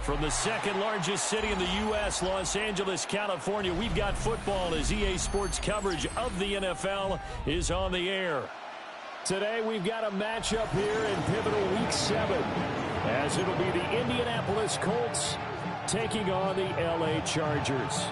From the second largest city in the U.S., Los Angeles, California, we've got football as EA Sports coverage of the NFL is on the air. Today we've got a matchup here in pivotal Week 7, as it'll be the Indianapolis Colts taking on the L.A. Chargers.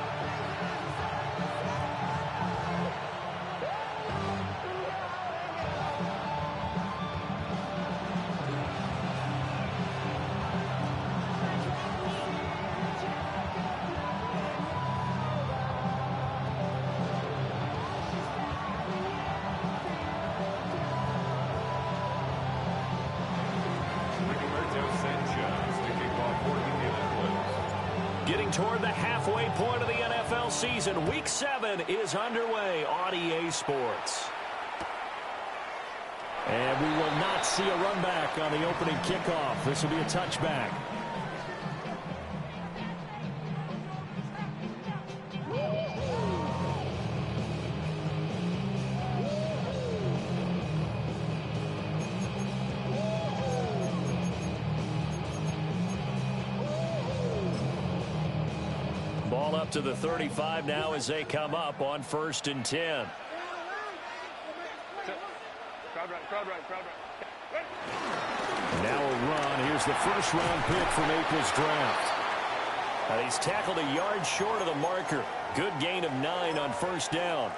Getting toward the halfway point of the NFL season, Week 7 is underway on EA Sports. And we will not see a run back on the opening kickoff. This will be a touchback. Ball up to the 35 now as they come up on 1st and 10. Now a run. Here's the first-round pick from April's draft. He's tackled a yard short of the marker. Good gain of 9 on 1st down.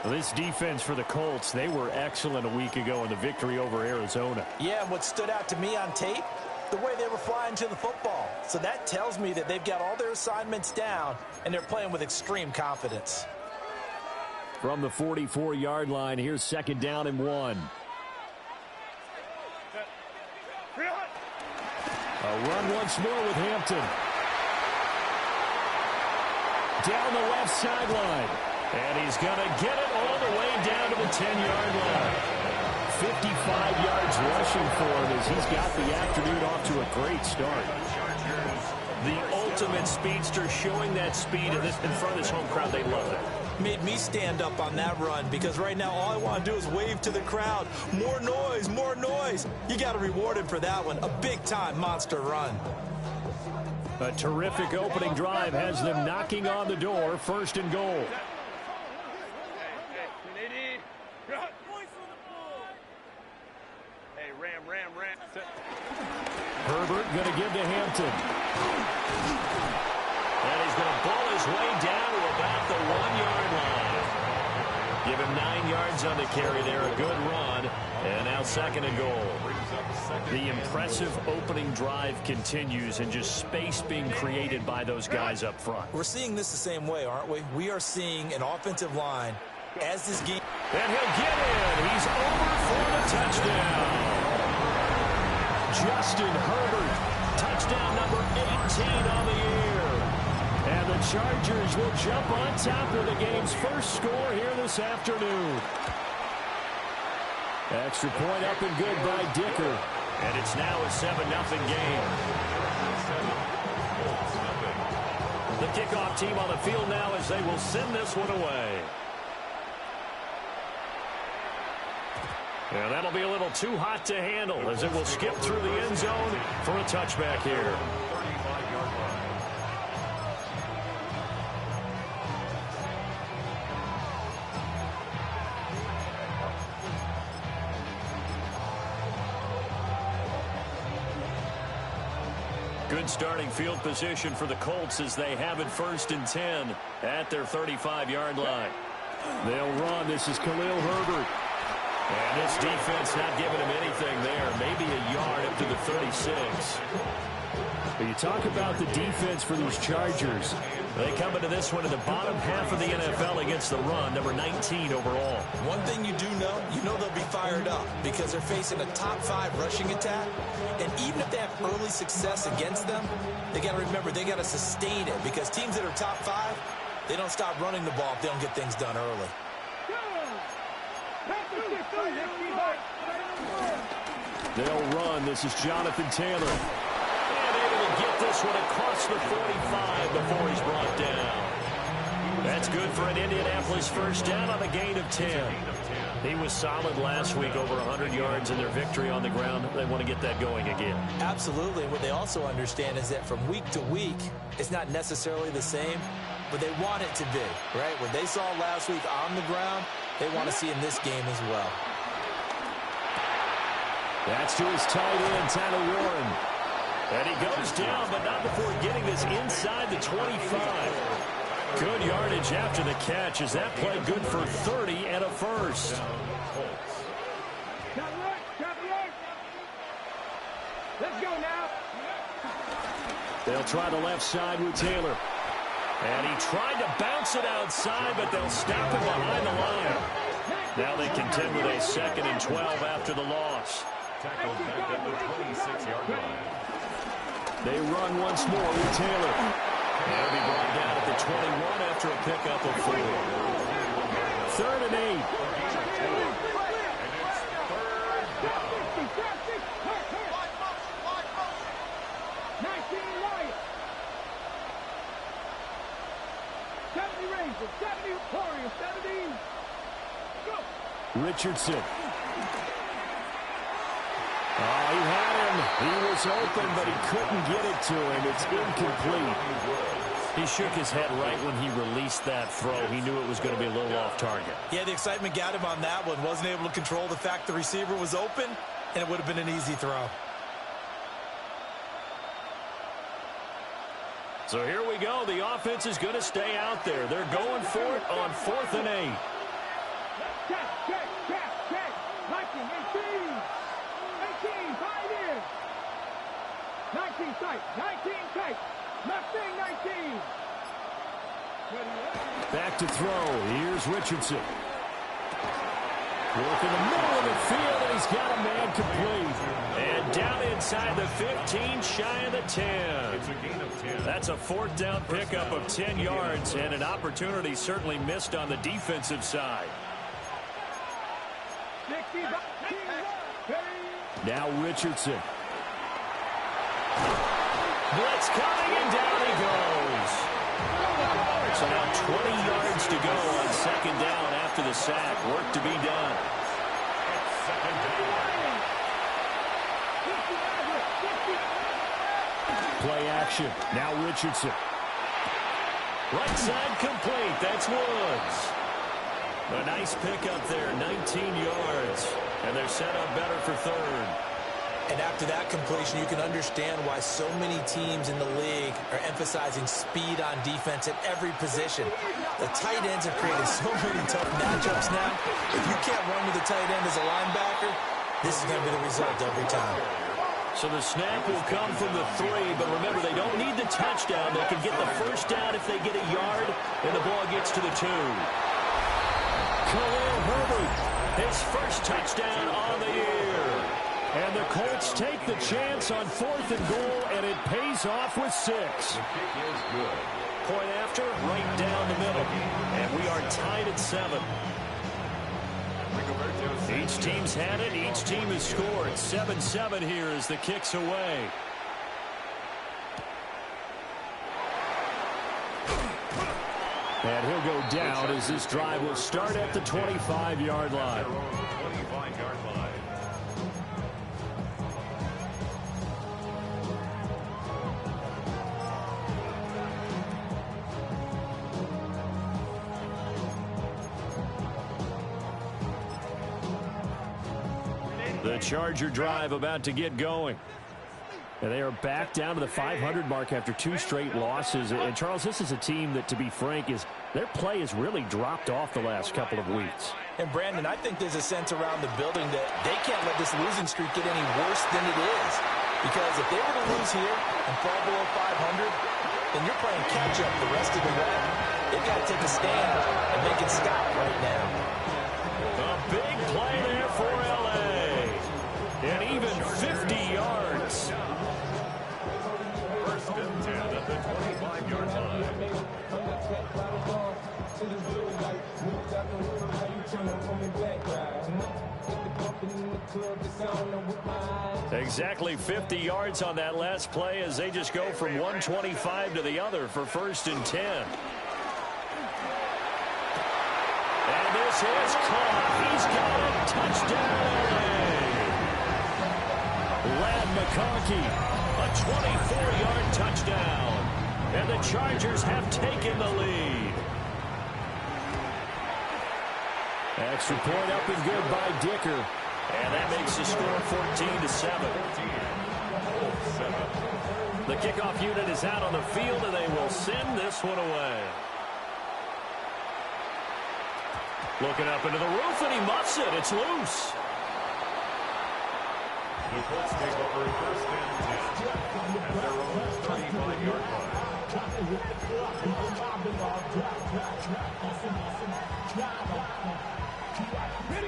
This defense for the Colts, they were excellent a week ago in the victory over Arizona. Yeah, and what stood out to me on tape, the way they were flying to the football. So that tells me that they've got all their assignments down, and they're playing with extreme confidence. From the 44-yard line, here's 2nd down and 1. A run once more with Hampton. Down the left sideline. And he's going to get it all the way down to the 10-yard line. 55 yards rushing for him as he's got the afternoon off to a great start. The ultimate speedster, showing that speed in front of this home crowd. They love it. Made me stand up on that run because right now all I want to do is wave to the crowd. More noise, more noise. You got to reward him for that one. A big-time monster run. A terrific opening drive has them knocking on the door. 1st and goal. Herbert going to give to Hampton. And he's going to ball his way down to about the 1-yard line. Give him 9 yards on the carry there. A good run. And now 2nd and goal. The impressive opening drive continues, and just space being created by those guys up front. We're seeing this the same way, aren't we? We are seeing an offensive line as this game. And he'll get in. He's over for the touchdown. Justin Herbert, touchdown number 18 on the year. And the Chargers will jump on top of the game's first score here this afternoon. Extra point up and good by Dicker. And it's now a 7-0 game. The kickoff team on the field now as they will send this one away. And that'll be a little too hot to handle as it will skip through the end zone for a touchback here. Good starting field position for the Colts as they have it 1st and 10 at their 35-yard line. They'll run. This is Khalil Herbert. And this defense not giving him anything there. Maybe a yard up to the 36. But you talk about the defense for these Chargers. They come into this one in the bottom half of the NFL against the run, number 19 overall. One thing you do know, they'll be fired up because they're facing a top 5 rushing attack. And even if they have early success against them, they got to remember they got to sustain it because teams that are top 5, they don't stop running the ball if they don't get things done early. They'll run. This is Jonathan Taylor. And able to get this one across the 45 before he's brought down. That's good for an Indianapolis first down on a gain of 10. He was solid last week, over 100 yards in their victory on the ground. They want to get that going again. Absolutely. What they also understand is that from week to week, it's not necessarily the same, but they want it to be, right? What they saw last week on the ground, they want to see in this game as well. That's to his tight end, Tyler Warren. And he goes down, but not before getting this inside the 25. Good yardage after the catch. Is that play good for 30 and a first? Let's go now. They'll try the left side with Taylor. And he tried to bounce it outside, but they'll stop him behind the line. Now they contend with a 2nd and 12 after the loss. Tackled back at the 26-yard line. They run once more with Taylor. They'll be brought down at the 21 after a pickup of 4. 3rd and 8. Richardson. Oh, he had him. He was open, but he couldn't get it to him. It's incomplete. He shook his head right when he released that throw. He knew it was going to be a little off target. Yeah, the excitement got him on that one. Wasn't able to control the fact the receiver was open, and it would have been an easy throw. So here we go. The offense is going to stay out there. They're going for it on 4th and 8. Check. 19, 18, 5 in. 19 tight, 19 tight. Left thing, 19. Back to throw. Here's Richardson. Work in the middle of the field, and he's got a man complete. And down inside the 15, shy of the 10. It's a gain of 10. That's a 4th down pickup of 10 yards, and an opportunity certainly missed on the defensive side. Now Richardson. Blitz coming, and down he goes. So now 20 yards to go on 2nd down after the sack. Work to be done. Play action. Now Richardson. Right side complete. That's Woods. A nice pickup there, 19 yards. And they're set up better for 3rd. And after that completion, you can understand why so many teams in the league are emphasizing speed on defense at every position. The tight ends have created so many tough matchups now. If you can't run with the tight end as a linebacker, this is going to be the result every time. So the snap will come from the 3, but remember, they don't need the touchdown. They can get the 1st down if they get a yard, and the ball gets to the 2. Khalil Herbert, his first touchdown on the year. And the Colts take the chance on 4th and goal, and it pays off with 6. The kick is good. Point after, right down the middle. And we are tied at 7. Each team's had it. Each team has scored. 7-7 here as the kick's away. And he'll go down as this drive will start at the 25-yard line. 25-yard line. The Charger drive about to get going. And they are back down to the 500 mark after 2 straight losses. And, Charles, this is a team that, to be frank, their play has really dropped off the last couple of weeks. And, Brandon, I think there's a sense around the building that they can't let this losing streak get any worse than it is. Because if they were to lose here and fall below 500, then you're playing catch-up the rest of the way. They've got to take a stand and make it stop right now. A big play there for L.A. And even 50 yards. First and 10 at the 25-yard line. Exactly 50 yards on that last play as they just go from 125 to the other for 1st and 10. And this is caught. He's got it. Touchdown, LA. Ladd McConkey, a 24-yard touchdown. And the Chargers have taken the lead. Extra point up and good by Dicker. And that makes the score 14-7. The kickoff unit is out on the field, and they will send this one away. Looking up into the roof, and he muffs it. It's loose. The Colts take over first and 10 at their own 35-yard line.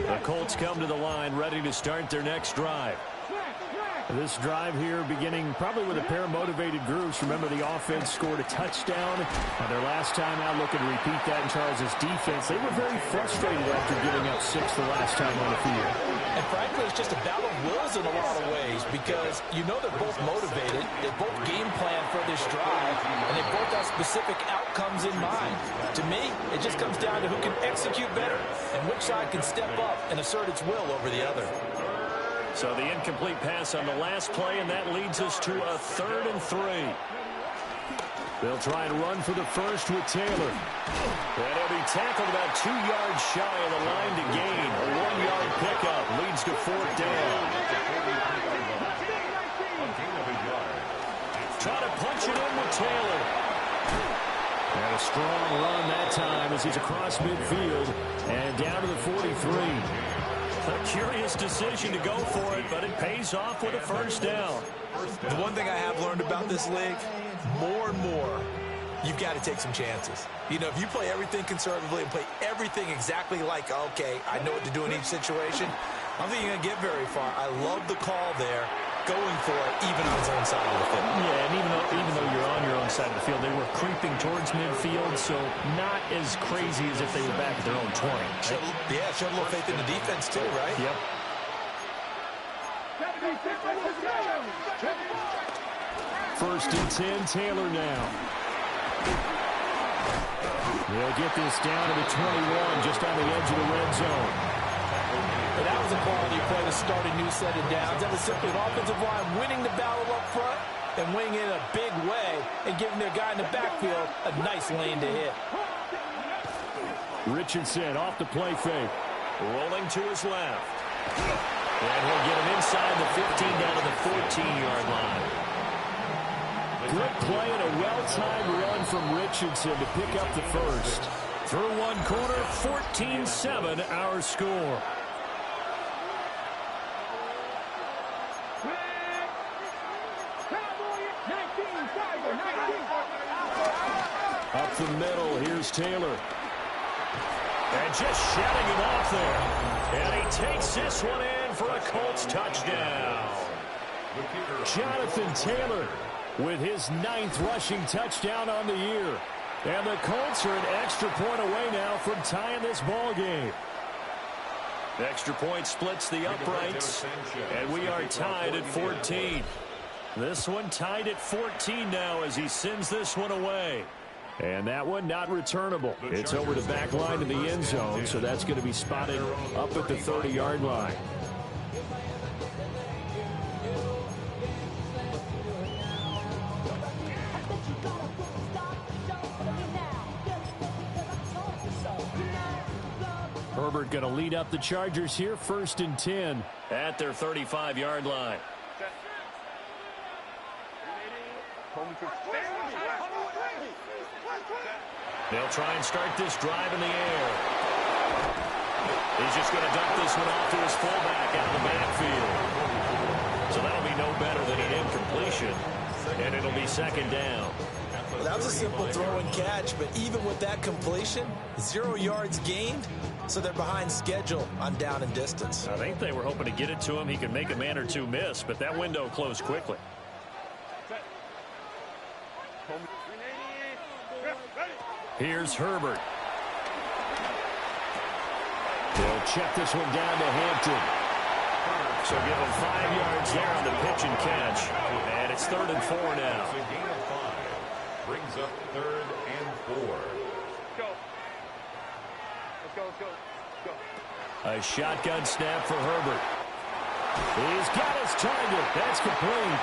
The Colts come to the line ready to start their next drive. This drive here beginning probably with a pair of motivated groups. Remember, the offense scored a touchdown on their last time out, looking to repeat that in Charles' defense. They were very frustrated after giving up 6 the last time on the field. And frankly, it's just a battle of wills in a lot of ways because you know they're both motivated. They both game plan for this drive, and they both have specific outcomes in mind. To me, it just comes down to who can execute better and which side can step up and assert its will over the other. So the incomplete pass on the last play, and that leads us to a 3rd and 3. They'll try and run for the first with Taylor. And he'll be tackled about 2 yards shy of the line to gain. A 1-yard pickup leads to 4th down. Try to punch it in with Taylor. And a strong run that time as he's across midfield and down to the 43. A curious decision to go for it, but it pays off with a first down. The one thing I have learned about this league, more and more, you've got to take some chances. You know, if you play everything conservatively and play everything exactly like, okay, I know what to do in each situation, I don't think you're going to get very far. I love the call there, going for it, even on his own side of the field. Yeah, and even though you're on your own side of the field, they were creeping towards midfield, so not as crazy as if they were back at their own 20. Showed a little faith in the defense too, right? Yep. First and 10, Taylor now. They'll get this down to the 21, just on the edge of the red zone. But that was a quality play to start a new set of downs. That was simply an offensive line winning the battle up front and winning it in a big way and giving their guy in the backfield a nice lane to hit. Richardson off the play fake. Rolling to his left. And he'll get him inside the 15 down to the 14-yard line. Good play and a well-timed run from Richardson to pick up the first. Through one quarter, 14-7 our score. Up the middle, here's Taylor. And just shutting him off there. And he takes this one in for a Colts touchdown. Jonathan Taylor with his 9th rushing touchdown on the year. And the Colts are an extra point away now from tying this ball game. Extra point splits the uprights, and we are tied at 14. This one tied at 14 now as he sends this one away. And that one not returnable. It's over the back line to the end zone, so that's going to be spotted up at the 30-yard line. Herbert going to lead up the Chargers here, 1st and 10 at their 35-yard line. They'll try and start this drive in the air. He's just going to dump this one off to his fullback out of the backfield. So that'll be no better than an incompletion, and it'll be 2nd down. Well, that was a simple throw and catch, but even with that completion, 0 yards gained, so they're behind schedule on down and distance. I think they were hoping to get it to him. He could make a man or two miss, but that window closed quickly. Here's Herbert. They'll check this one down to Hampton. So give him 5 yards there on the pitch and catch. And it's 3rd and 4 now. So gain of 5 brings up 3rd and 4. A shotgun snap for Herbert. He's got his target. That's complete.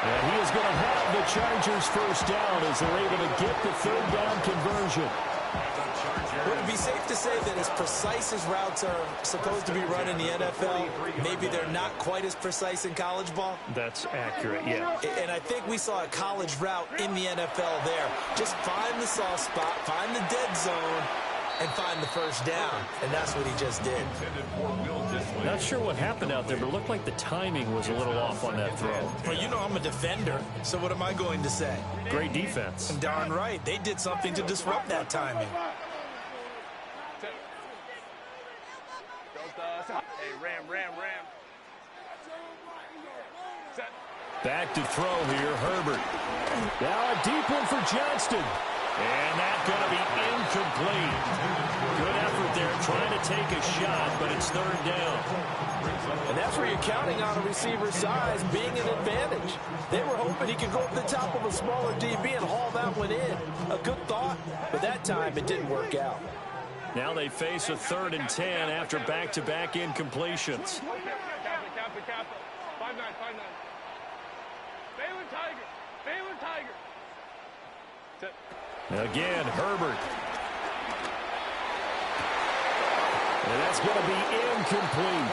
And he is going to have the Chargers first down as they're able to get the third down conversion. Would it be safe to say that as precise as routes are supposed to be run in the NFL, maybe they're not quite as precise in college ball? That's accurate, yeah. And I think we saw a college route in the NFL there. Just find the soft spot, find the dead zone, and find the first down. And that's what he just did. Not sure what happened out there, but it looked like the timing was a little off on that throw. Well, you know I'm a defender, so what am I going to say? Great defense. Darn right. They did something to disrupt that timing. Hey, Ram. Back to throw here, Herbert. Now a deep one for Johnston. And that's going to be incomplete. Good effort there trying to take a shot, but it's third down. And that's where you're counting on a receiver's size being an advantage. They were hoping he could go up the top of a smaller DB and haul that one in. A good thought, but that time it didn't work out. Now they face a 3rd and 10 after back-to-back incompletions. 5-9. Balin Tiger. Again, Herbert. And that's going to be incomplete.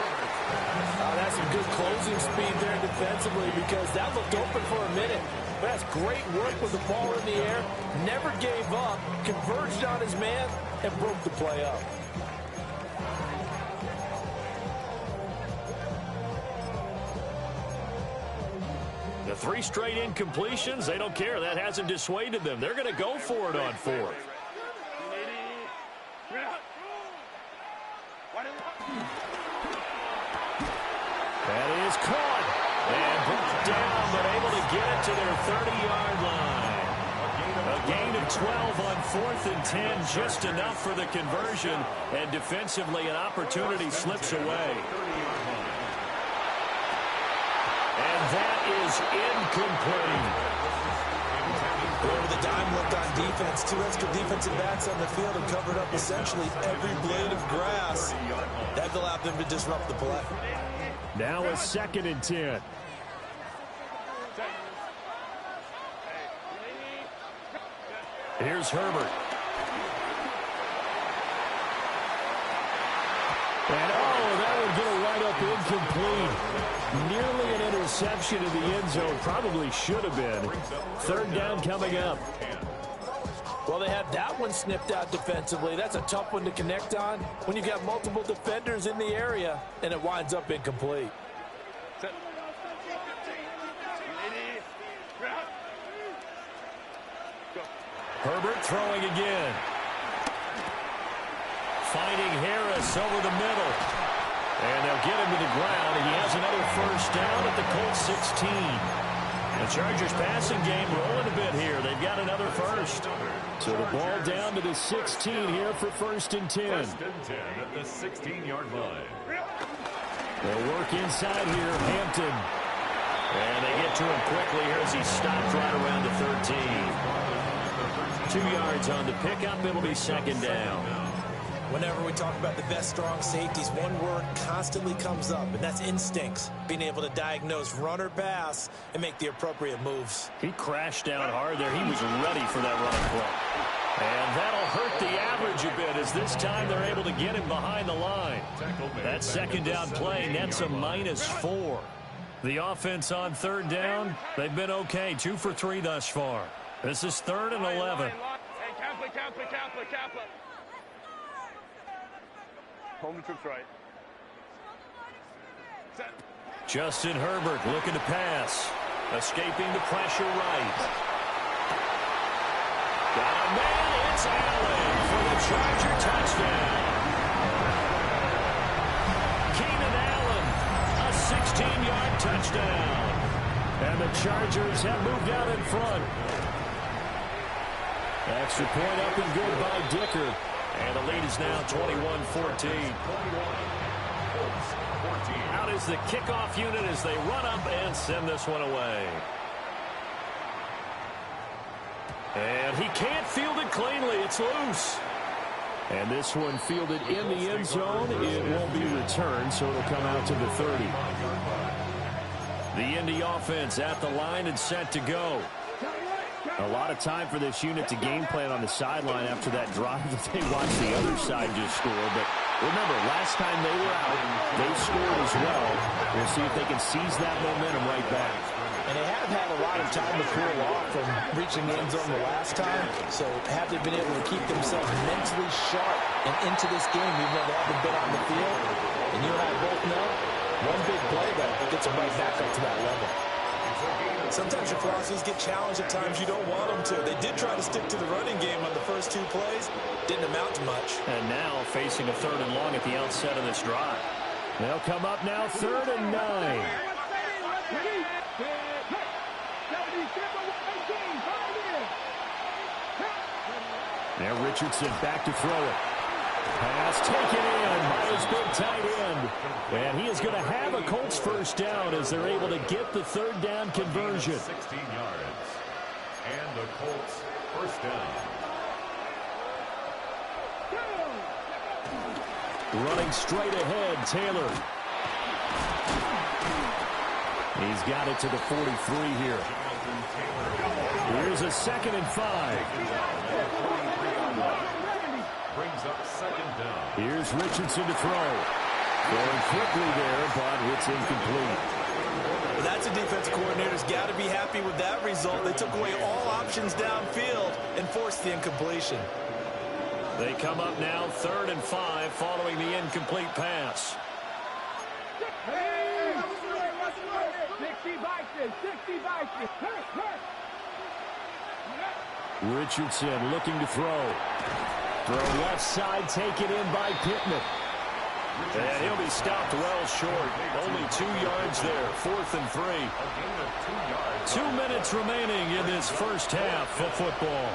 That's some good closing speed there defensively because that looked open for a minute. But that's great work with the ball in the air. Never gave up, converged on his man, and broke the play up. The 3 straight incompletions, they don't care. That hasn't dissuaded them. They're going to go for it on 4th. That is caught and brought down, but able to get it to their 30-yard line. A gain of 12 on 4th and 10, just enough for the conversion, and defensively an opportunity slips away. And that is incomplete. Over the dime look on defense. 2 extra defensive backs on the field and covered up essentially every blade of grass. That allowed them to disrupt the play. Now a 2nd and 10. Here's Herbert. And that would get a right up incomplete. Nearly an interception in the end zone. Probably should have been. 3rd down coming up. Well, they had that one snipped out defensively. That's a tough one to connect on when you've got multiple defenders in the area, and it winds up incomplete. Herbert throwing again. Finding Harris over the middle. And they'll get him to the ground, and he has another first down at the Colts 16. The Chargers passing game rolling a bit here. They've got another first. So the ball down to the 16 here for 1st and 10. 1st and 10 at the 16-yard line. They'll work inside here, Hampton. And they get to him quickly here as he stopped right around the 13. 2 yards on the pickup. It'll be 2nd down. Whenever we talk about the best strong safeties, one word constantly comes up, and that's instincts. Being able to diagnose run or pass and make the appropriate moves. He crashed down hard there. He was ready for that running play. And that'll hurt the average a bit as this time they're able to get him behind the line. That 2nd down play nets a -4. The offense on 3rd down, they've been okay. 2 for 3 thus far. This is 3rd and 11. Hey, Kaplan. Home troops right. Set. Justin Herbert looking to pass. Escaping the pressure right. Got a man. It's Allen for the Charger touchdown. Keenan Allen, a 16-yard touchdown. And the Chargers have moved out in front. Extra point up and good by Dicker. And the lead is now 21-14. Out is the kickoff unit as they run up and send this one away. And he can't field it cleanly. It's loose. And this one fielded in the end zone. It won't be returned, so it'll come out to the 30. The Indy offense at the line and set to go. A lot of time for this unit to game plan on the sideline after that drive that they watched the other side just score. But remember, last time they were out, they scored as well. We'll see if they can seize that momentum right back. And they have had a lot of time to cool off from reaching the end zone the last time. So have they been able to keep themselves mentally sharp and into this game even though they haven't been on the field? And you and I both know, one big play that gets them right back up to that level. Sometimes your philosophies get challenged at times you don't want them to. They did try to stick to the running game on the first 2 plays. Didn't amount to much. And now facing a 3rd and long at the outset of this drive. They'll come up now 3rd and 9. Now Richardson back to throw it. Pass taken in by his big tight end. And he is going to have a Colts first down as they're able to get the 3rd down conversion. 16 yards. And the Colts first down. Running straight ahead, Taylor. He's got it to the 43 here. Here's a 2nd and 5. Brings up 2nd down. Here's Richardson to throw. Going quickly there, but it's incomplete. Well, that's a defense coordinator's got to be happy with that result. They took away all options downfield and forced the incompletion. They come up now 3rd and 5 following the incomplete pass. 60 Vikings. Richardson looking to throw. Throw left side, taken in by Pittman. And he'll be stopped well short. Only 2 yards there, 4th and 3. 2 minutes remaining in this first half of football.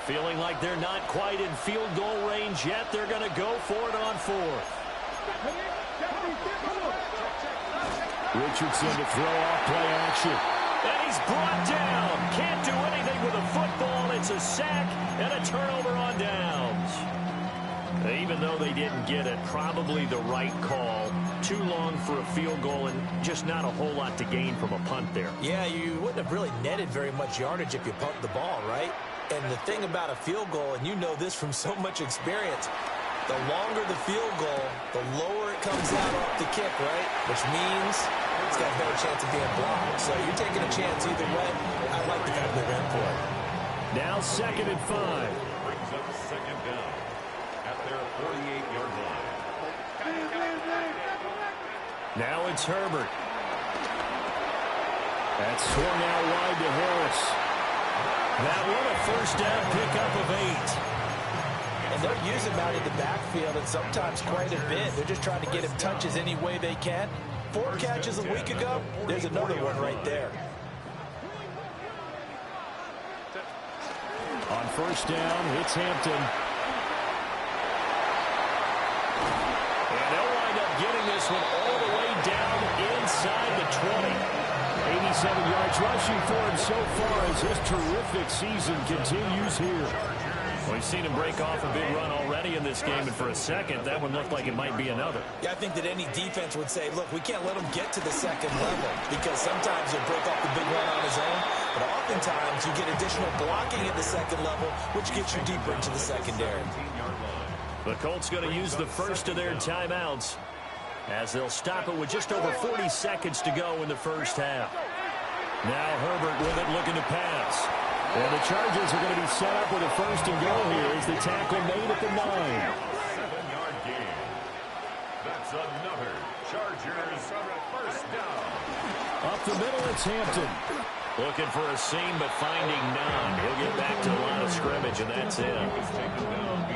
Feeling like they're not quite in field goal range yet. They're going to go for it on 4th. Richardson to throw off play action. And he's brought down. Can't do anything with a football. It's a sack and a turnover on downs. Even though they didn't get it, probably the right call. Too long for a field goal and just not a whole lot to gain from a punt there. Yeah, you wouldn't have really netted very much yardage if you pumped the ball, right? And the thing about a field goal, and you know this from so much experience, the longer the field goal, the lower it comes out off the kick, right? Which means it's got a better chance of being blocked. So you're taking a chance either way. I like the fact they ran for it. Now 2nd and 5. Brings up 2nd down at their 48-yard line. Now it's Herbert. That's swung out wide to Harris. That one a first down pickup of 8. And they'll use him out in the backfield and sometimes quite a bit. They're just trying to get him touches any way they can. 4 catches a week ago, there's another one right there. On first down, it's Hampton. And they'll wind up getting this one all the way down inside the 20. 87 yards rushing for him so far as his terrific season continues here. We've seen him break off a big run already in this game, and for a second, that one looked like it might be another. Yeah, I think that any defense would say, look, we can't let him get to the 2nd level because sometimes he'll break off the big run on his own, but oftentimes you get additional blocking at the 2nd level, which gets you deeper into the secondary. The Colts going to use the first of their timeouts as they'll stop it with just over 40 seconds to go in the first half. Now Herbert with it, looking to pass. And the Chargers are going to be set up with a first and goal here as the tackle made at the 9. 7-yard gain. That's another Chargers first down. Up the middle, it's Hampton. Looking for a seam, but finding none. He'll get back to the line of scrimmage, and that's it.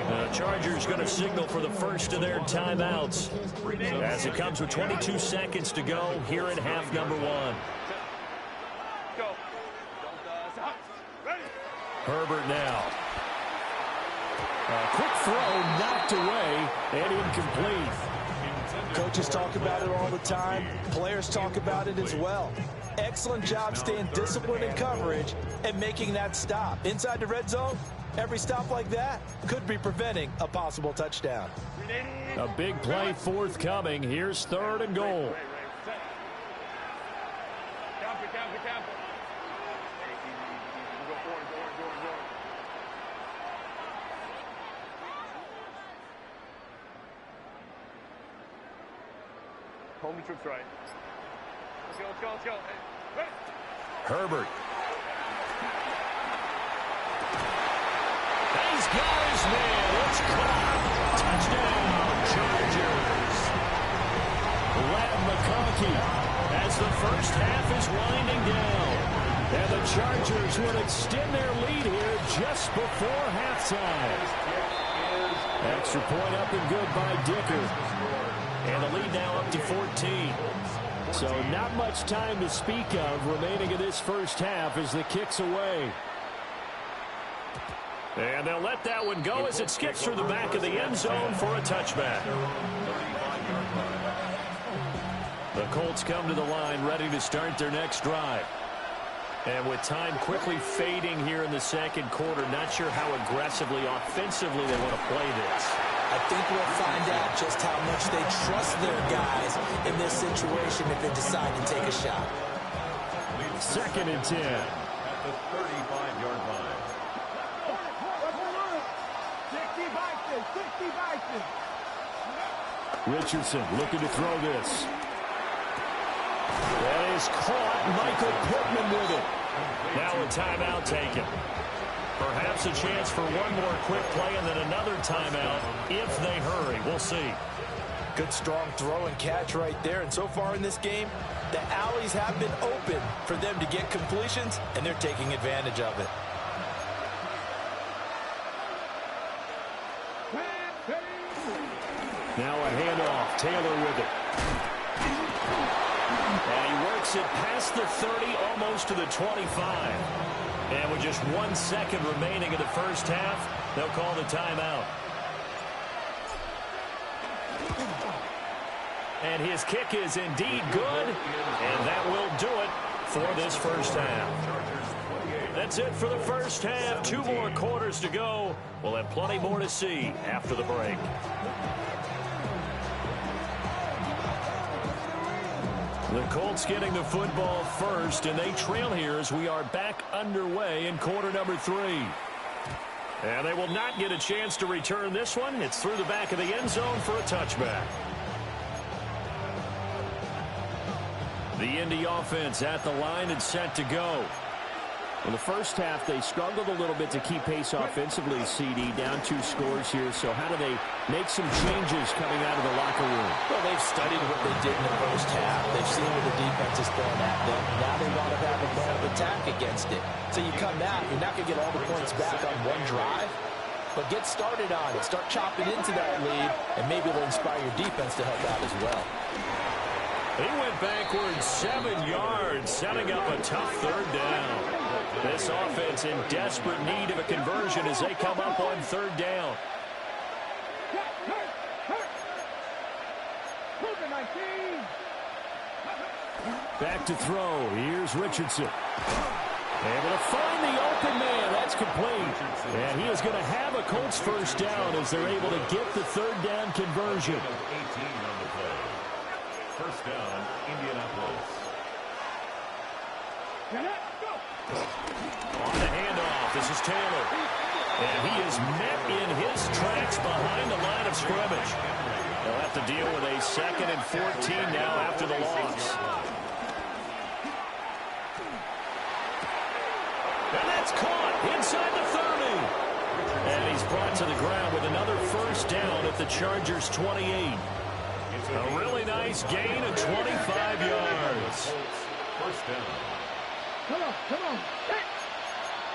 The Chargers going to signal for the first of their timeouts as it comes with 22 seconds to go here in half number 1. Herbert now. A quick throw knocked away and incomplete. Coaches talk about it all the time. Players talk about it as well. Excellent job staying disciplined in coverage and making that stop. Inside the red zone, every stop like that could be preventing a possible touchdown. A big play forthcoming. Here's 3rd and goal. Hold the trips right. Let's go. Hey. Herbert. He's got his man. It's caught. Touchdown, Chargers. Ladd McConkey as the first half is winding down. And the Chargers would extend their lead here just before halftime. Extra point up and good by Dicker. And the lead now up to 14. So not much time to speak of remaining in this first half as the kick's away. And they'll let that one go as it skips through the back of the end zone for a touchback. The Colts come to the line ready to start their next drive. And with time quickly fading here in the second quarter, not sure how aggressively, offensively they want to play this. I think we'll find out just how much they trust their guys in this situation if they decide to take a shot. 2nd and 10. At the 35-yard line. 60 Bison. Richardson looking to throw this. That is caught. Michael Pittman with it. Now a timeout taken. Perhaps a chance for one more quick play and then another timeout if they hurry. We'll see. Good strong throw and catch right there. And so far in this game, the alleys have been open for them to get completions, and they're taking advantage of it. Now a handoff. Taylor with it. And he works it past the 30, almost to the 25. And with just 1 second remaining in the first half, they'll call the timeout. And his kick is indeed good, and that will do it for this first half. That's it for the first half. 2 more quarters to go. We'll have plenty more to see after the break. The Colts getting the football first, and they trail here as we are back underway in quarter number 3. And they will not get a chance to return this one. It's through the back of the end zone for a touchback. The Indy offense at the line and set to go. In the first half, they struggled a little bit to keep pace offensively, CD, down 2 scores here. So how do they make some changes coming out of the locker room? Well, they've studied what they did in the first half. They've seen what the defense is throwing at them. Now they want to have a plan of attack against it. So you come out, you're not going to get all the points back on one drive, but get started on it. Start chopping into that lead, and maybe it'll inspire your defense to help out as well. He went backwards 7 yards, setting up a tough 3rd down. This offense in desperate need of a conversion as they come up on 3rd down. Back to throw. Here's Richardson. Able to find the open man. That's complete. And he is going to have a Colts first down as they're able to get the 3rd down conversion. 18 on the play. First down, Indianapolis. On the handoff, this is Taylor. And he is met in his tracks behind the line of scrimmage. They'll have to deal with a 2nd and 14 now after the loss. And that's caught inside the 30. And he's brought to the ground with another first down at the Chargers' 28. A really nice gain of 25 yards. First down. Come on. Hey!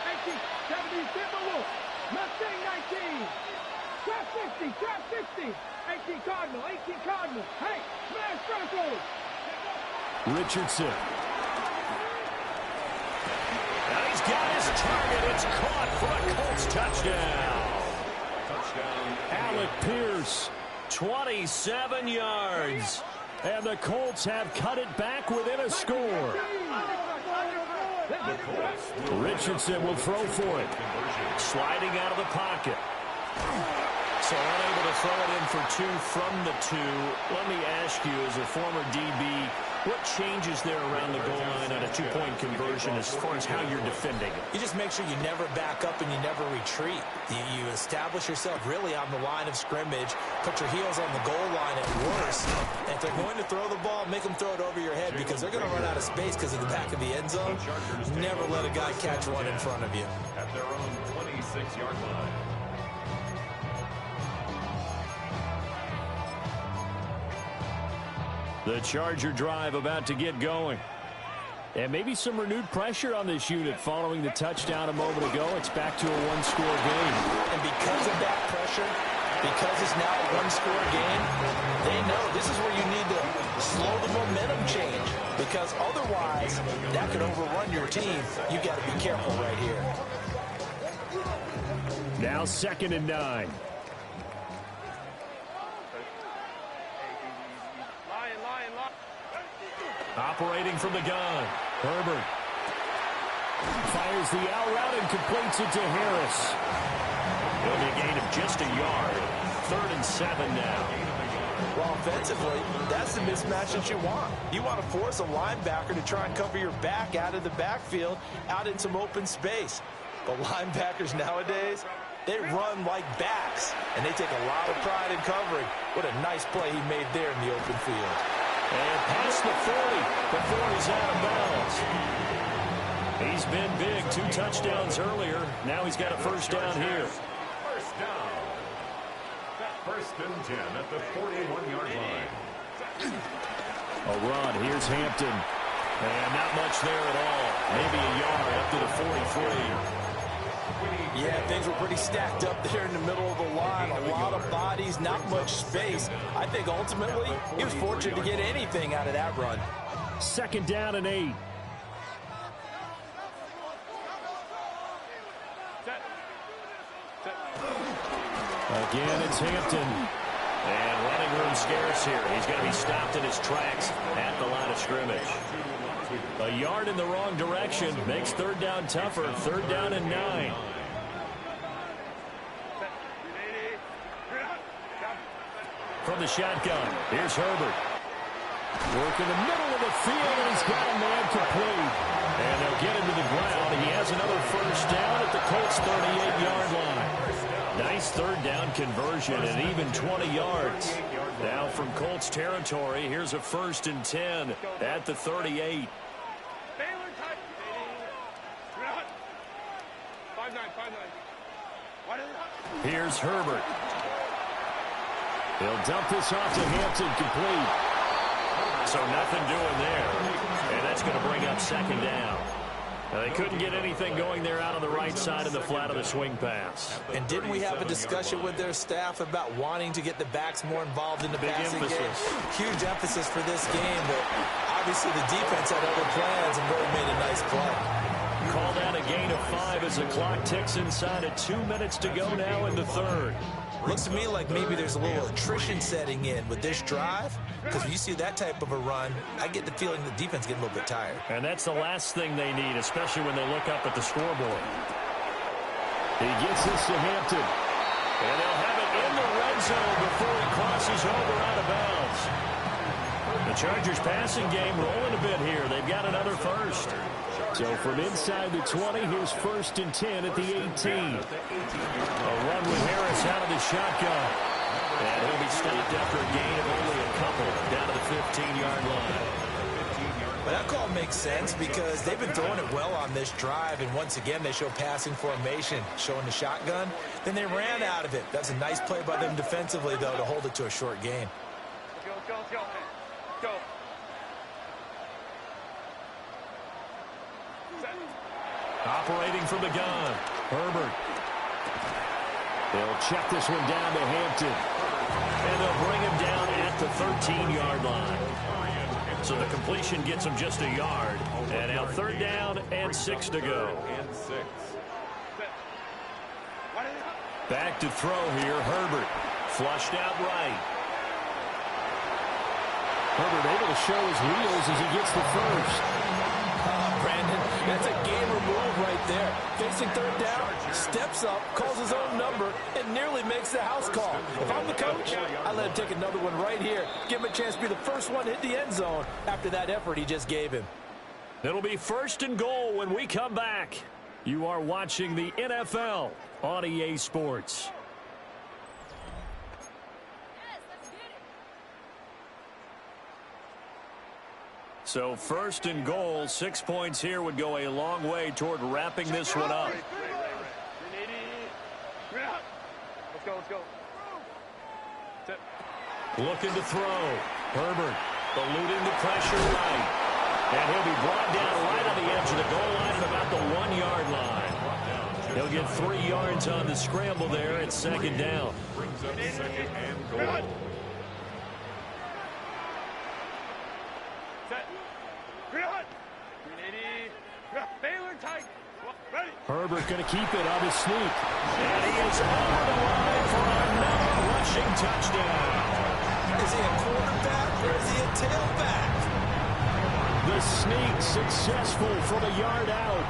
1970 Timberwolves. Mustang 19. Trap 60. 18 Cardinal. Hey, smash Broncos. Richardson. Now he's got his target. It's caught for a Colts touchdown. Touchdown. Alec Pierce. 27 yards. And the Colts have cut it back within a score. Richardson will throw for it. Sliding out of the pocket. So unable to throw it in for 2 from the 2. Let me ask you, as a former DB, what changes there around the goal line on a 2-point conversion as far as how you're defending? You just make sure you never back up and you never retreat. You establish yourself really on the line of scrimmage, put your heels on the goal line at worst. And if they're going to throw the ball, make them throw it over your head because they're going to run out of space because of the back of the end zone. Never let a guy catch one in front of you. At their own 26-yard line. The Charger drive about to get going. And maybe some renewed pressure on this unit following the touchdown a moment ago. It's back to a 1-score game. And because of that pressure, because it's now a 1-score game, they know this is where you need to slow the momentum change. Because otherwise, that could overrun your team. You've got to be careful right here. Now 2nd and 9. Operating from the gun, Herbert fires the out route and completes it to Harris. It'll be a gain of just a yard. 3rd and 7 now. Well, offensively, that's the mismatch that you want. You want to force a linebacker to try and cover your back out of the backfield, out in some open space. But linebackers nowadays, they run like backs, and they take a lot of pride in covering. What a nice play he made there in the open field. And past the 40 before he's out of bounds. He's been big, 2 touchdowns earlier. Now he's got a first down here. First down. 1st and 10 at the 41-yard line. A run. Here's Hampton. And not much there at all. Maybe a yard up to the 43. Yeah, things were pretty stacked up there in the middle of the line. A lot of bodies, not much space. I think ultimately he was fortunate to get anything out of that run. 2nd down and 8. Again, it's Hampton. And running room scarce here. He's going to be stopped in his tracks at the line of scrimmage. A yard in the wrong direction makes 3rd down tougher. 3rd down and 9. From the shotgun, here's Herbert. Work in the middle of the field, and he's got a man complete. And they'll get him to the ground. He has another first down at the Colts' 38-yard line. Nice 3rd down conversion and even 20 yards. Now from Colts territory, here's a 1st and 10 at the 38. Here's Herbert. He'll dump this off to Hampton, complete. So nothing doing there. And that's going to bring up 2nd down. Now, they couldn't get anything going there out on the right side of the flat of the swing pass. And didn't we have a discussion with their staff about wanting to get the backs more involved in the passing game? Huge emphasis for this game, but obviously the defense had other plans and really made a nice play. Called out a gain of 5 as the clock ticks inside at 2 minutes to go now in the 3rd. Looks to me like maybe there's a little attrition setting in with this drive, because when you see that type of a run, I get the feeling the defense getting a little bit tired. And that's the last thing they need, especially when they look up at the scoreboard. He gets this to Hampton. And they'll have it in the red zone before he crosses over out of bounds. The Chargers passing game rolling a bit here. They've got another first. So from inside the 20, here's 1st and 10 at the 18. A run with Harris out of the shotgun. And he'll be stopped after a gain of only a couple down to the 15-yard line. But that call makes sense because they've been throwing it well on this drive, and once again they show passing formation, showing the shotgun. Then they ran out of it. That's a nice play by them defensively, though, to hold it to a short gain. Let's go. Operating from the gun, Herbert. They'll check this one down to Hampton. And they'll bring him down at the 13-yard line. So the completion gets him just a yard. And now 3rd down and 6 to go. Back to throw here, Herbert. Flushed out right. Herbert able to show his wheels as he gets the first. Brandon, that's a gamer move right there. Facing third down, steps up, calls his own number, and nearly makes the house call. If I'm the coach, I let him take another one right here. Give him a chance to be the first one to hit the end zone after that effort he just gave him. It'll be 1st and goal when we come back. You are watching the NFL on EA Sports. So 1st and goal, 6 points here would go a long way toward wrapping this one up. Let's go. Looking to throw. Herbert eluding the pressure right. And he'll be brought down right on the edge of the goal line at about the 1-yard line. He'll get 3 yards on the scramble there at 2nd down. Brings up 2nd and goal. Herbert going to keep it on his sneak. And he is over the line for another rushing touchdown. Is he a quarterback or is he a tailback? The sneak successful from a yard out.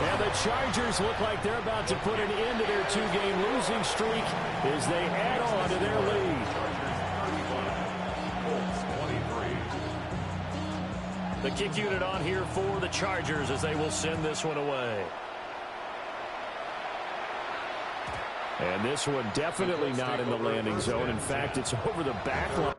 And the Chargers look like they're about to put an end to their 2-game losing streak as they add on to their lead. The kick unit on here for the Chargers as they will send this one away. And this one definitely not in the landing zone. In fact, it's over the back line.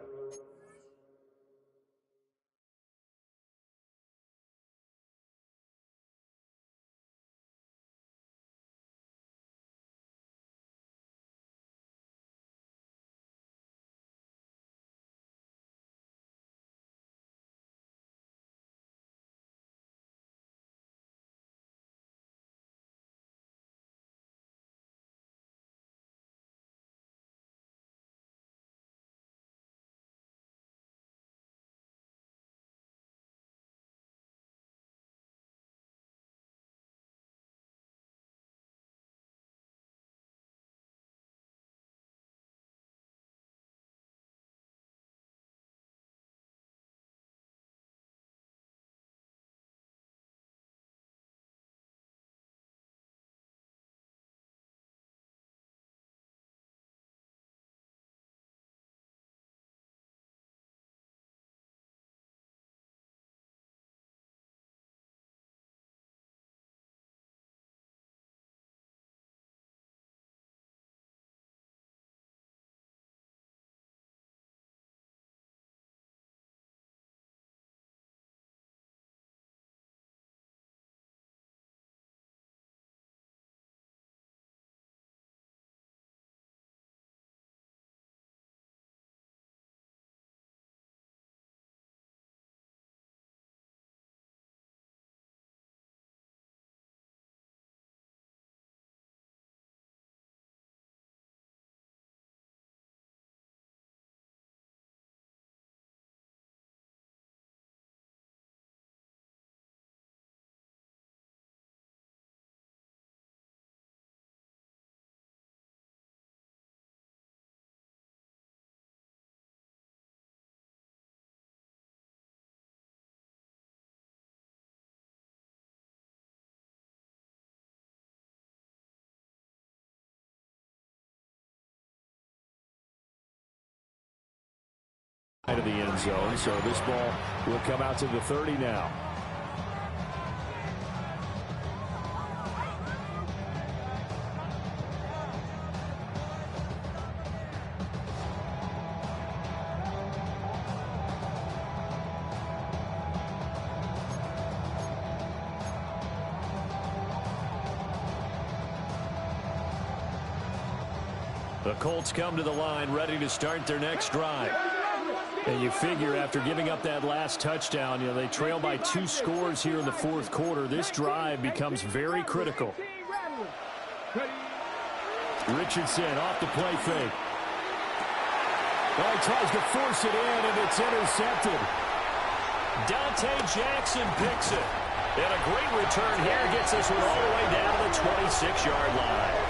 Out of the end zone, so this ball will come out to the 30 now. The Colts come to the line ready to start their next drive. And you figure after giving up that last touchdown, you know, they trail by 2 scores here in the 4th quarter. This drive becomes very critical. Richardson off the play fake. Well, he tries to force it in, and it's intercepted. Dante Jackson picks it. And a great return here gets this one all the way down to the 26-yard line.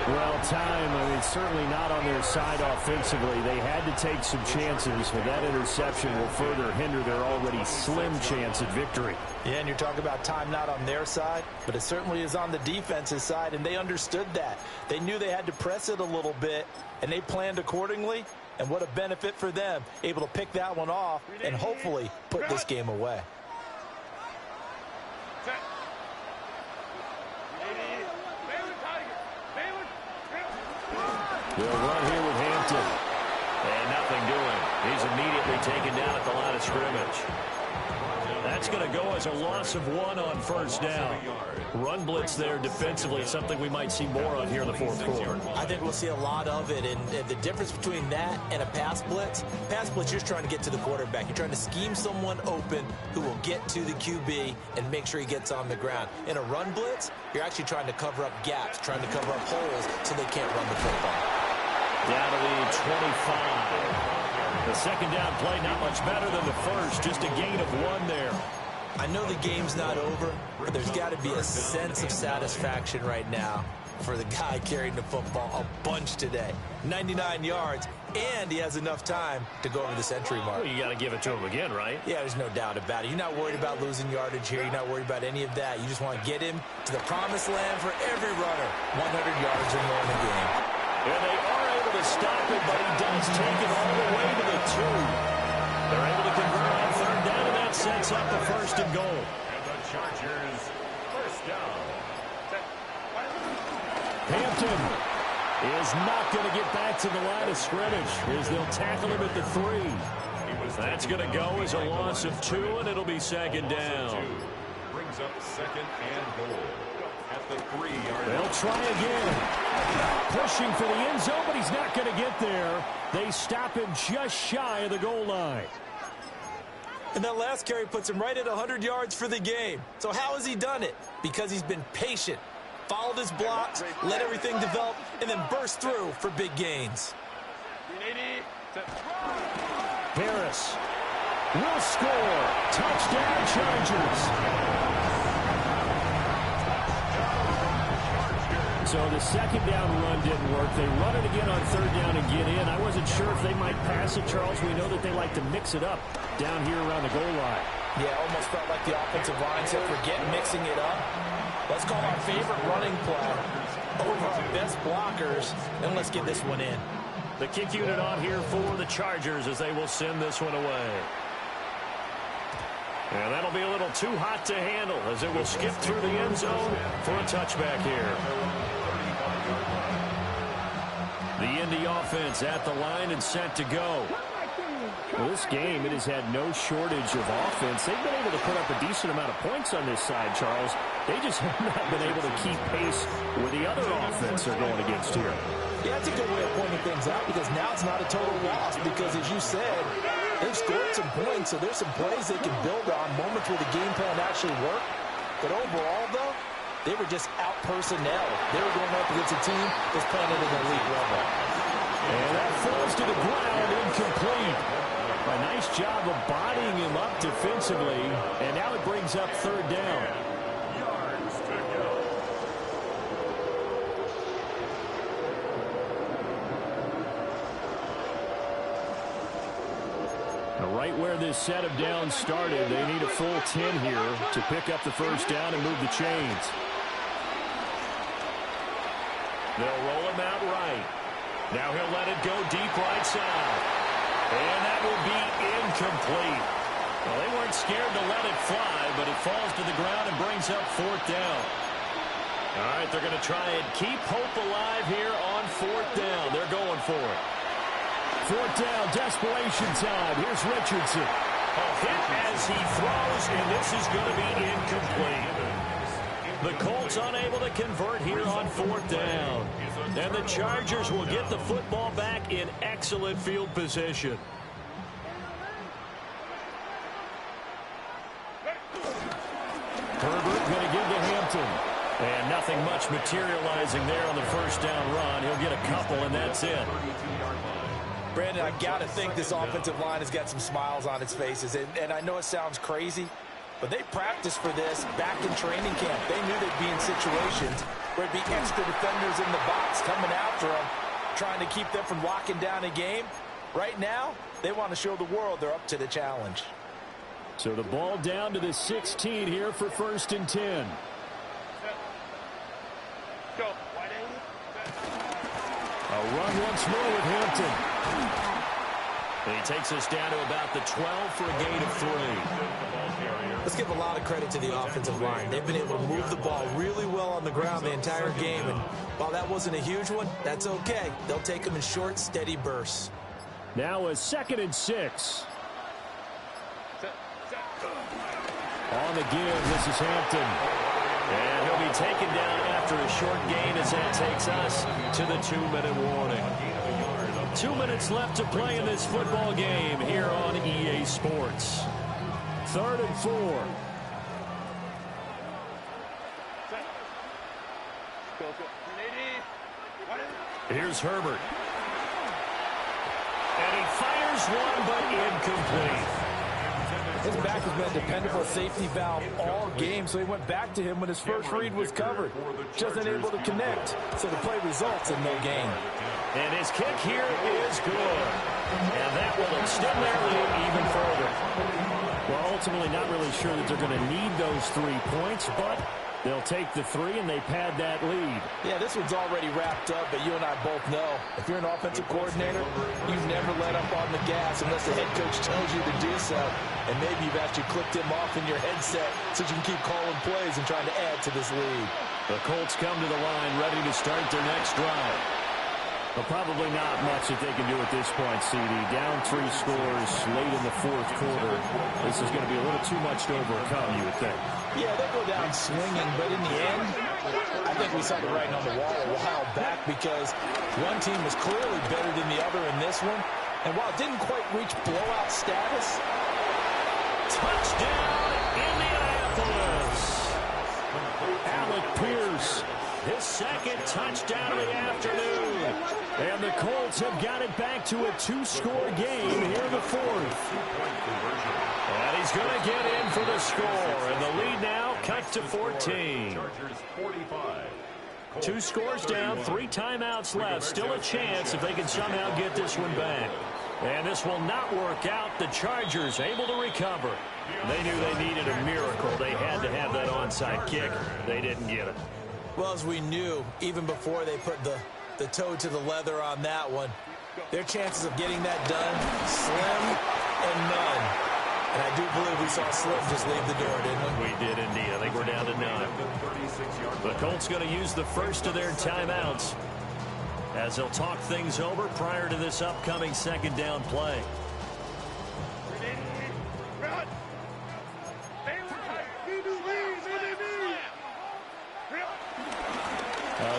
Well, time, I mean, certainly not on their side offensively. They had to take some chances, but that interception will further hinder their already slim chance at victory. Yeah, and you're talking about time not on their side, but it certainly is on the defense's side, and they understood that. They knew they had to press it a little bit, and they planned accordingly, and what a benefit for them, able to pick that one off and hopefully put this game away. They'll run here with Hampton. And nothing doing. He's immediately taken down at the line of scrimmage. That's going to go as a loss of 1 on first down. Run blitz there defensively, something we might see more of here in the fourth quarter. I think we'll see a lot of it, and the difference between that and a pass blitz, you're just trying to get to the quarterback. You're trying to scheme someone open who will get to the QB and make sure he gets on the ground. In a run blitz, you're actually trying to cover up gaps, trying to cover up holes so they can't run the football. Down to the 25. The second down play not much better than the first, just a gain of 1 there. I know the game's not over, but there's got to be a sense of satisfaction right now for the guy carrying the football a bunch today. 99 yards, and he has enough time to go over the century mark. Well, you got to give it to him again, right? Yeah, there's no doubt about it. You're not worried about losing yardage here. You're not worried about any of that. You just want to get him to the promised land for every runner. 100 yards or more in the game. And they are able to stop it, but he does take it all the way to the 2. They're able to convert on third down, and that sets up the first and goal. And the Chargers, first down. Hampton is not going to get back to the line of scrimmage as they'll tackle him at the 3. That's going to go as a loss of 2, and it'll be second down. Brings up second and goal at the 3-yard line. They'll try again. Pushing for the end zone, but he's not going to get there. They stop him just shy of the goal line. And that last carry puts him right at 100 yards for the game. So how has he done it? Because he's been patient, followed his blocks, let everything develop, and then burst through for big gains. Harris will score. Touchdown, Chargers. So the second down run didn't work. They run it again on third down and get in. I wasn't sure if they might pass it, Charles. We know that they like to mix it up down here around the goal line. Yeah, almost felt like the offensive line said, forget mixing it up. Let's call our favorite running play over our best blockers, and let's get this one in. The kick unit on here for the Chargers as they will send this one away. And that'll be a little too hot to handle as it will skip through the end zone for a touchback here. The Indy offense at the line and set to go. Well, this game, it has had no shortage of offense. They've been able to put up a decent amount of points on this side, Charles. They just have not been able to keep pace with the other offense they're going against here. Yeah, that's a good way of pointing things out because now it's not a total loss because, as you said, they've scored some points, so there's some plays they can build on, moments where the game plan actually worked. But overall, though, they were just out personnel. They were going up against a team that's playing at an elite level. And that falls to the ground, incomplete. A nice job of bodying him up defensively, and now it brings up third down. Yards to go. Right where this set of downs started, they need a full 10 here to pick up the first down and move the chains. They'll roll him out right. Now he'll let it go deep right side. And that will be incomplete. Well, they weren't scared to let it fly, but it falls to the ground and brings up fourth down. All right, they're going to try and keep hope alive here on fourth down. They're going for it. Fourth down, desperation time. Here's Richardson. A hit as he throws, and this is going to be incomplete. The Colts unable to convert here on fourth down. And the Chargers will get the football back in excellent field position. Herbert going to give to Hampton. And nothing much materializing there on the first down run. He'll get a couple, and that's it. Brandon, I got to think this offensive line has got some smiles on its faces. And I know it sounds crazy, But they practiced for this back in training camp. They knew they'd be in situations where it'd be extra defenders in the box coming after them, trying to keep them from locking down a game. Right now, they want to show the world they're up to the challenge. So the ball down to the 16 here for 1st and 10. Go. A run once more with Hampton. And he takes us down to about the 12 for a gain of 3. Let's give a lot of credit to the offensive line. They've been able to move the ball really well on the ground the entire game. And while that wasn't a huge one, that's okay. They'll take them in short, steady bursts. Now a 2nd and 6. On the give, this is Hampton. And he'll be taken down after a short gain as that takes us to the 2-minute warning. 2 minutes left to play in this football game here on EA Sports. 3rd and 4. Here's Herbert. And he fires one, but incomplete. His back has been a dependable safety valve all game, so he went back to him when his first read was covered. Just unable to connect, so the play results in no gain. And his kick here is good. And that will extend their lead even further. Well, ultimately not really sure that they're going to need those 3 points, but they'll take the 3 and they pad that lead. Yeah, this one's already wrapped up, but you and I both know if you're an offensive coordinator, you never let up on the gas unless the head coach tells you to do so. And maybe you've actually clicked him off in your headset so you can keep calling plays and trying to add to this lead. The Colts come to the line ready to start their next drive. But probably not much that they can do at this point, CD. Down 3 scores late in the 4th quarter. This is going to be a little too much to overcome, you would think. Yeah, they go down swinging, but in the end, I think we saw the writing on the wall a while back because one team was clearly better than the other in this one. And while it didn't quite reach blowout status, touchdown, Indianapolis! Alec Pierce, his 2nd touchdown of the afternoon. And the Colts have got it back to a 2-score game here in the 4th. And he's going to get in for the score. And the lead now cut to 14. 2 scores down, 3 timeouts left. Still a chance if they can somehow get this one back. And this will not work out. The Chargers able to recover. They knew they needed a miracle. They had to have that onside kick. They didn't get it. well, as we knew, even before they put the toe to the leather on that one, their chances of getting that done, slim and none. And I do believe we saw Slim just leave the door, didn't we? We did indeed. I think we're down to 9. The Colts going to use the first of their timeouts as they'll talk things over prior to this upcoming 2nd down play.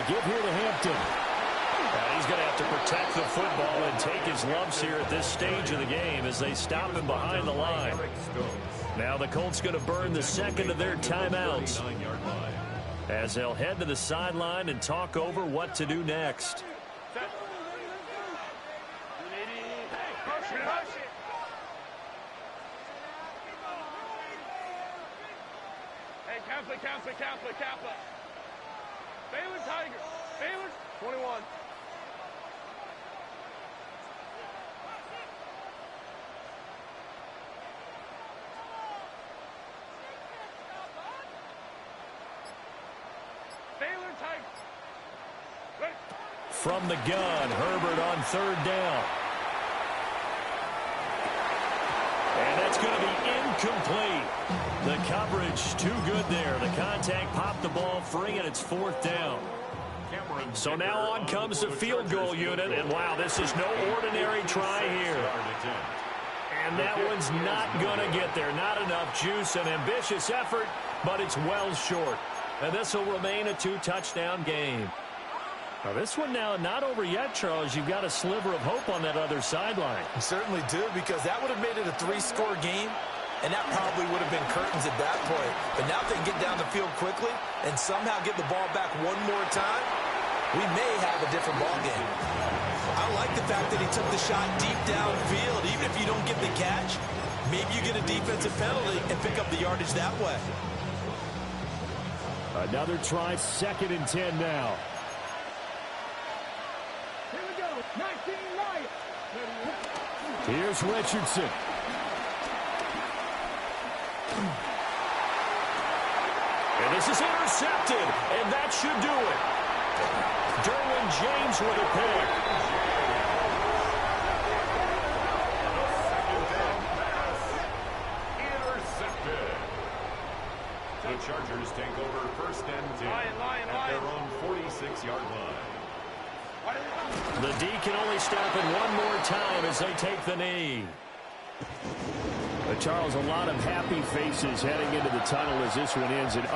Give here to Hampton. And he's going to have to protect the football and take his lumps here at this stage of the game as they stop him behind the line. Now the Colts going to burn the 2nd of their timeouts as they'll head to the sideline and talk over what to do next. Hey, Kaplan. Baylor Tigers. Baylor 21. Baylor Tigers. Ready. From the gun, Herbert on 3rd down. And that's going to be incomplete. The coverage too good there. The contact popped the ball free, and it's 4th down. So now on comes the field goal unit, and wow, this is no ordinary try here. And that one's not going to get there. Not enough juice, an ambitious effort, but it's well short. And this will remain a 2-touchdown game. Now this one now not over yet, Charles. You've got a sliver of hope on that other sideline. You certainly do, because that would have made it a 3-score game, and that probably would have been curtains at that point. But now if they can get down the field quickly and somehow get the ball back one more time, we may have a different ball game. I like the fact that he took the shot deep downfield. Even if you don't get the catch, Maybe you get a defensive penalty and pick up the yardage that way. Another try, 2nd and 10 now. Here we go. 19 Lions. Here's Richardson. And this is intercepted, and that should do it. Derwin James with a pick. Intercepted. The Chargers take over 1st and 10 at their own 46-yard line. The D can only stop it one more time as they take the knee. But Charles, a lot of happy faces heading into the tunnel as this one ends. And